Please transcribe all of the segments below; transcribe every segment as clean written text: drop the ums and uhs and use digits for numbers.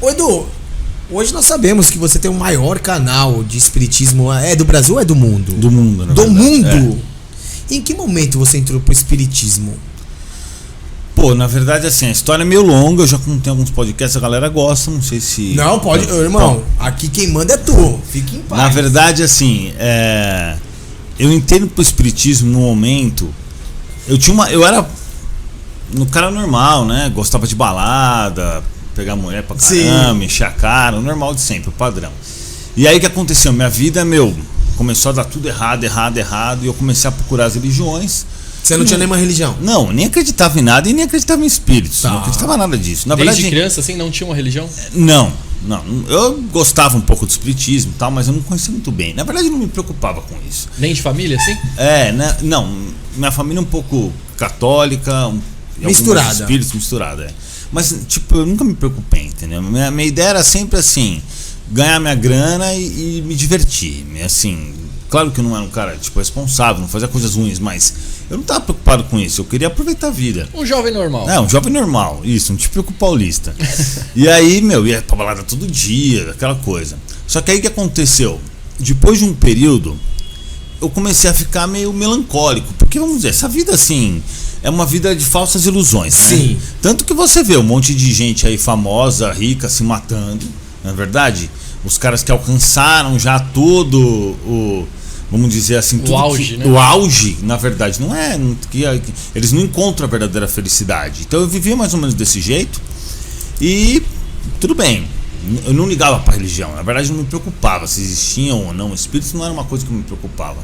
Ô Edu, hoje nós sabemos que você tem o maior canal de espiritismo. É do Brasil ou é do mundo? Do mundo, na Do verdade. mundo? Em que momento você entrou pro espiritismo? Pô, na verdade, assim, a história é meio longa. Eu já contei alguns podcasts, a galera gosta. Não sei se... Não, pode, irmão. Aqui quem manda é tu. Fique em paz. Na verdade, assim, eu entendo pro espiritismo no momento. Eu era um cara normal, né? Gostava de balada, pegar mulher pra caramba, encher a cara, o normal de sempre, o padrão. E aí o que aconteceu? Minha vida, começou a dar tudo errado, e eu comecei a procurar as religiões. Você não tinha nenhuma religião? Não, nem acreditava em nada e nem acreditava em espíritos. Tá. Não acreditava em nada disso. Na Desde verdade, criança, assim, não tinha uma religião? Não. Eu gostava um pouco do espiritismo e tal, mas eu não conhecia muito bem. Na verdade, eu não me preocupava com isso. Nem de família, assim? Né? Não. Minha família é um pouco católica, misturada. Espíritos misturada, Mas, tipo, eu nunca me preocupei, entendeu? Minha ideia era sempre assim, ganhar minha grana e me divertir. Assim, claro que eu não era um cara, tipo, responsável, não fazia coisas ruins, mas eu não estava preocupado com isso, eu queria aproveitar a vida. Um jovem normal. Um jovem normal, isso, um típico paulista. E aí, ia pra balada todo dia, aquela coisa. Só que aí o que aconteceu? Depois de um período, eu comecei a ficar meio melancólico, porque, vamos dizer, essa vida, assim, é uma vida de falsas ilusões, né? Sim. Tanto que você vê um monte de gente aí famosa, rica, se matando, não é verdade? Os caras que alcançaram já todo o... Vamos dizer assim, tudo auge, né? O auge, na verdade, não é que eles não encontram a verdadeira felicidade. Então eu vivia mais ou menos desse jeito e tudo bem. Eu não ligava para religião, na verdade não me preocupava se existiam ou não espíritos, não era uma coisa que me preocupava.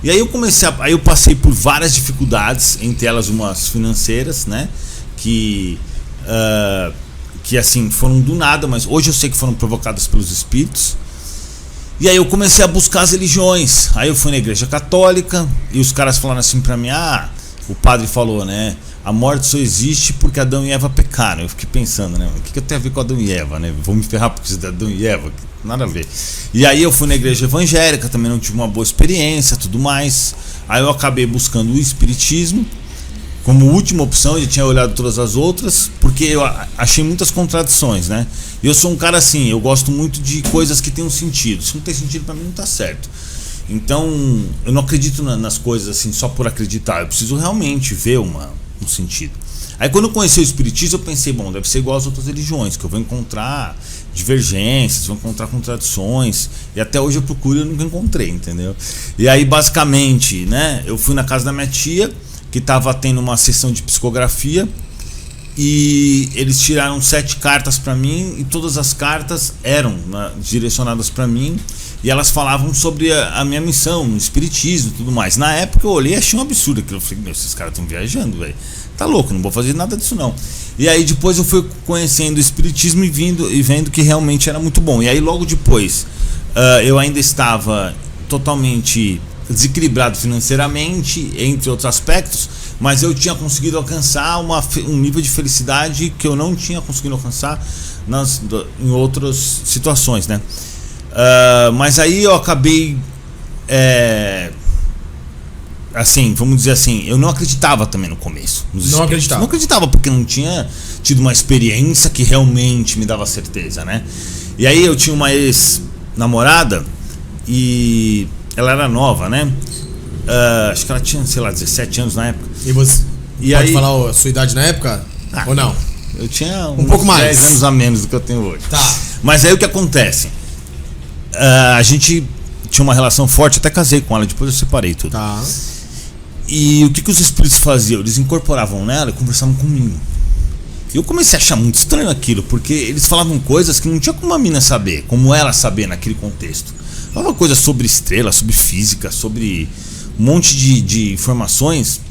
E aí eu passei por várias dificuldades, entre elas umas financeiras, né? Que assim foram do nada, mas hoje eu sei que foram provocadas pelos espíritos. E aí eu comecei a buscar as religiões. Aí eu fui na igreja católica e os caras falaram assim pra mim, o padre falou, né? A morte só existe porque Adão e Eva pecaram. Eu fiquei pensando, né? O que eu tenho a ver com Adão e Eva, né? Vou me ferrar porque de Adão e Eva? Nada a ver. E aí eu fui na igreja evangélica, também não tive uma boa experiência, tudo mais. Aí eu acabei buscando o espiritismo como última opção, eu já tinha olhado todas as outras, porque eu achei muitas contradições, né? E eu sou um cara assim, eu gosto muito de coisas que tem um sentido. Se não tem sentido pra mim, não tá certo. Então, eu não acredito nas coisas assim só por acreditar. Eu preciso realmente ver um sentido. Aí quando eu conheci o espiritismo, eu pensei, bom, deve ser igual às outras religiões, que eu vou encontrar divergências, vou encontrar contradições, e até hoje eu procuro e eu nunca encontrei, entendeu? E aí, basicamente, né, eu fui na casa da minha tia, que estava tendo uma sessão de psicografia, e eles tiraram 7 cartas para mim, e todas as cartas eram direcionadas para mim, e elas falavam sobre a minha missão no espiritismo e tudo mais. Na época eu olhei e achei um absurdo aquilo. Eu falei, esses caras estão viajando, velho. Tá louco, não vou fazer nada disso não. E aí depois eu fui conhecendo o espiritismo e vendo que realmente era muito bom. E aí logo depois eu ainda estava totalmente desequilibrado financeiramente, entre outros aspectos, mas eu tinha conseguido alcançar um nível de felicidade que eu não tinha conseguido alcançar em outras situações, né? Mas aí eu acabei assim, vamos dizer assim, eu não acreditava também no começo. Não acreditava? Não acreditava porque não tinha tido uma experiência que realmente me dava certeza, né? E aí eu tinha uma ex-namorada e ela era nova, né? Acho que ela tinha, sei lá, 17 anos na época. E você pode aí falar a sua idade na época? Ou não? Eu tinha um pouco mais, 10 anos a menos do que eu tenho hoje. Tá. Mas aí o que acontece? A gente tinha uma relação forte, até casei com ela, depois eu separei tudo. Tá. E o que os espíritos faziam? Eles incorporavam nela e conversavam comigo. E eu comecei a achar muito estranho aquilo, porque eles falavam coisas que não tinha como a mina saber, como ela saber naquele contexto. Falavam coisas sobre estrelas, sobre física, sobre um monte de informações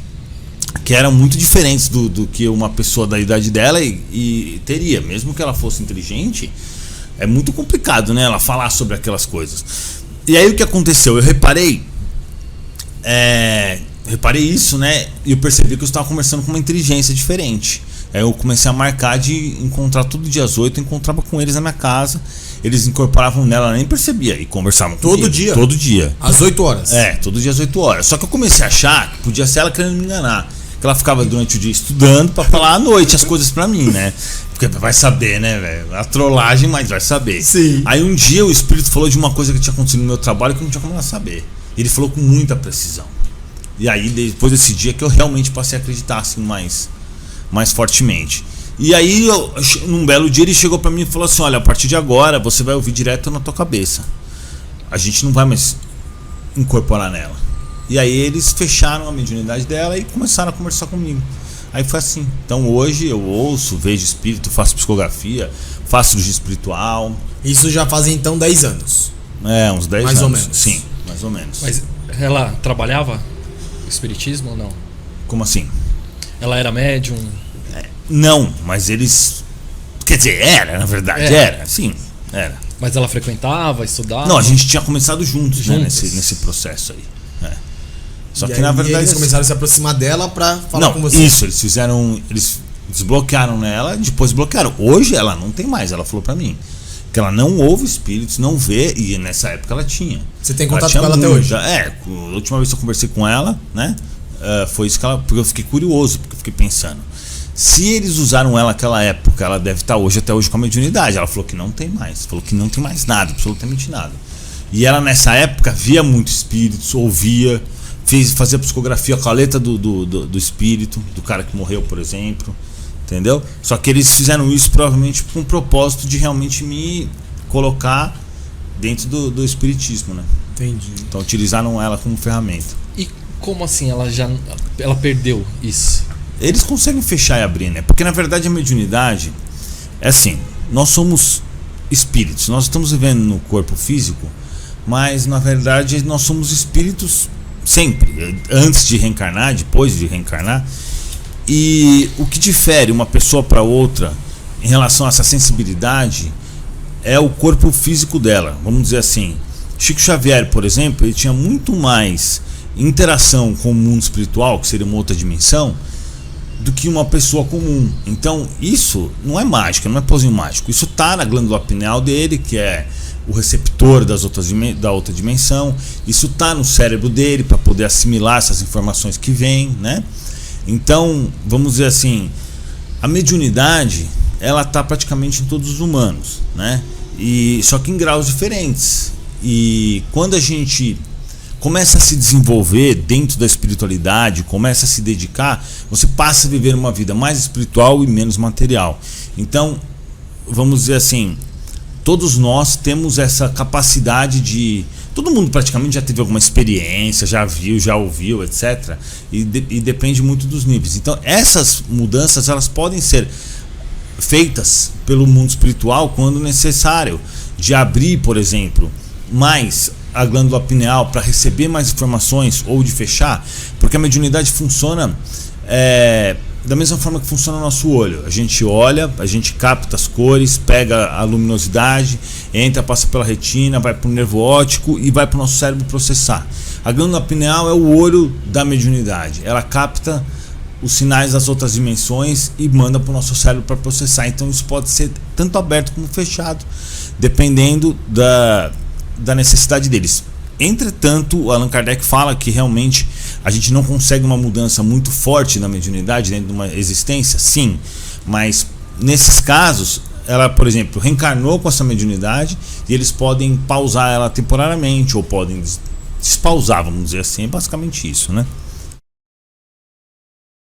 que eram muito diferentes do que uma pessoa da idade dela e teria. Mesmo que ela fosse inteligente, é muito complicado, né, ela falar sobre aquelas coisas. E aí o que aconteceu? Eu reparei isso, né, e eu percebi que eu estava conversando com uma inteligência diferente. Aí eu comecei a marcar de encontrar todo dia às 8, eu encontrava com eles na minha casa, eles incorporavam nela, eu nem percebia, e conversavam comigo. Todo dia? Todo dia. Às 8 horas? Todo dia às 8 horas. Só que eu comecei a achar que podia ser ela querendo me enganar. Que ela ficava durante o dia estudando pra falar à noite as coisas pra mim, né? Porque vai saber, né, velho? A trollagem, mas vai saber. Sim. Aí um dia o espírito falou de uma coisa que tinha acontecido no meu trabalho que eu não tinha como ela saber. Ele falou com muita precisão. E aí, depois desse dia que eu realmente passei a acreditar assim mais fortemente. E aí, num belo dia, ele chegou pra mim e falou assim: olha, a partir de agora você vai ouvir direto na tua cabeça. A gente não vai mais incorporar nela. E aí eles fecharam a mediunidade dela e começaram a conversar comigo. Aí foi assim. Então hoje eu ouço, vejo espírito, faço psicografia, faço cirurgia espiritual. Isso já fazem então 10 anos. É, uns 10 Mais anos. ou menos. Sim, mais ou menos. Mas ela trabalhava espiritismo ou não? Como assim? Ela era médium? Não, mas eles... Quer dizer, era, na verdade, era, sim, era. Mas ela frequentava, estudava? Não, a gente tinha começado juntos, né, Juntos. nesse processo aí. É. Só E que aí, na verdade... eles começaram a se aproximar dela pra falar Não, com você. isso, eles desbloquearam nela, depois bloquearam. Hoje ela não tem mais, ela falou pra mim que ela não ouve espíritos, não vê, e nessa época ela tinha. Você tem Ela contato tinha com ela até hoje? A última vez que eu conversei com ela, né, foi isso que ela... Porque eu fiquei curioso, porque eu fiquei pensando. Se eles usaram ela naquela época, ela deve estar hoje até hoje com a mediunidade. Ela falou que não tem mais, falou que não tem mais nada, absolutamente nada. E ela nessa época via muito espíritos, ouvia, fazia psicografia com a letra do espírito, do cara que morreu, por exemplo, entendeu? Só que eles fizeram isso provavelmente com o propósito de realmente me colocar dentro do espiritismo, né? Entendi. Então utilizaram ela como ferramenta. E como assim ela perdeu isso? Eles conseguem fechar e abrir, né? Porque na verdade a mediunidade é assim, nós somos espíritos, nós estamos vivendo no corpo físico, mas na verdade nós somos espíritos sempre, antes de reencarnar, depois de reencarnar. E o que difere uma pessoa para outra em relação a essa sensibilidade é o corpo físico dela. Vamos dizer assim, Chico Xavier, por exemplo, ele tinha muito mais interação com o mundo espiritual, que seria uma outra dimensão, do que uma pessoa comum. Então isso não é mágica, não é pozinho mágico. Isso está na glândula pineal dele, que é o receptor da outra dimensão. Isso está no cérebro dele para poder assimilar essas informações que vêm, né? Então, vamos dizer assim, a mediunidade, ela está praticamente em todos os humanos, né? E só que em graus diferentes. E quando a gente começa a se desenvolver dentro da espiritualidade, começa a se dedicar, você passa a viver uma vida mais espiritual e menos material. Então, vamos dizer assim, todos nós temos essa capacidade de... Todo mundo praticamente já teve alguma experiência, já viu, já ouviu, etc. E depende muito dos níveis. Então, essas mudanças, elas podem ser feitas pelo mundo espiritual quando necessário. De abrir, por exemplo, mais a glândula pineal para receber mais informações, ou de fechar, porque a mediunidade funciona da mesma forma que funciona o nosso olho. A gente olha, a gente capta as cores, pega a luminosidade, entra, passa pela retina, vai para o nervo óptico e vai para o nosso cérebro processar. A glândula pineal é o olho da mediunidade, ela capta os sinais das outras dimensões e manda para o nosso cérebro para processar. Então isso pode ser tanto aberto como fechado, dependendo da necessidade deles. Entretanto, o Allan Kardec fala que realmente a gente não consegue uma mudança muito forte na mediunidade dentro de uma existência, sim, mas nesses casos, ela, por exemplo, reencarnou com essa mediunidade e eles podem pausar ela temporariamente ou podem despausar, vamos dizer assim, é basicamente isso, né?